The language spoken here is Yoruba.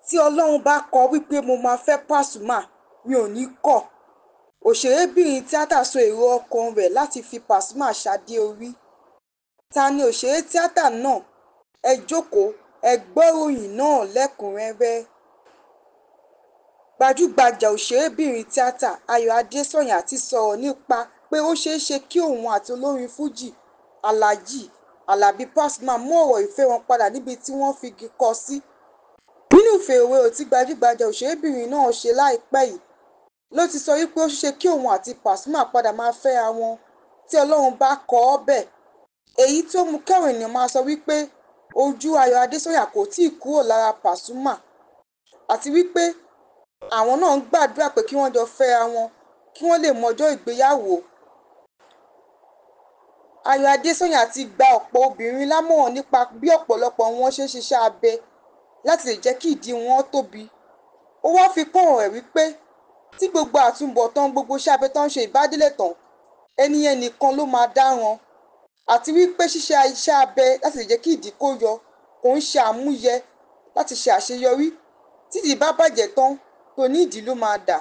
tí Ọlọ́run bá kọ wípé mo máa fẹ́ Pasuma mi ò ní kọ̀. Òṣèrébìnrin tíátà sọ èrò ọkàn rẹ̀ láti fi Pasuma ṣadé orí. Ta ni òṣèré tíátà náà? Ẹ jókòó ẹ gbọ́ ìròyìn náà lẹ́kùnrẹ́rẹ́. Gbajúgbajà òṣèrébìnrin tíátà Ayọ̀ Adésànyà ti sọ̀rọ̀ nípa pé ó ṣeéṣe kí òun àti olórin Fújì Alhaji Alabi Pasuma mú ọ̀rọ̀ ìfẹ́ wọn padà níbi tí wọ́n figi kọ sí. Nínú ìfèròwérò tí gbajúgbajà òṣèrébìnrin náà ṣe láìpẹ́ yìí ló ti sọ wípé ó ṣeéṣe kí òun àti Pasuma padà máa fẹ́ra wọn tí Ọlọ́run bá kọ ọ́ bẹ́ẹ̀. Èyí tó mú kẹ́wọ̀n ènìyàn máa sọ wípé ojú Ayọ̀ Adésànyà kò tíì kúrò lára Pasuma àti wípé àwọn náà ń gbàdúrà pé kí wọ́n jọ fẹ́ra wọn kí wọ́n lè mọjọ́ ìgbéyàwó. Ayọ̀ Adésànyà ti gba ọ̀pọ̀ obìnrin lámọ̀ràn nípa bí ọ̀pọ̀lọpọ̀ wọn ṣe ń ṣiṣẹ́ abẹ láti lè jẹ́ kí ìdí wọn tóbi. Ó wá fi kún ọ̀rọ̀ rẹ̀ wípé tí gbogbo àtúbọ̀tán gbogbo iṣẹ́ abẹ tó ń ṣe ìbádélé tán ẹni yẹn nìkan ló máa dáràn àti wípé ṣíṣe iṣẹ́ abẹ láti lè jẹ́ kí ìdí kó yọ kò ń ṣe àmúyẹ láti ṣe àṣeyọrí. Tí ìdí bá bàjẹ́ tán tó ní ìdí ló máa dà.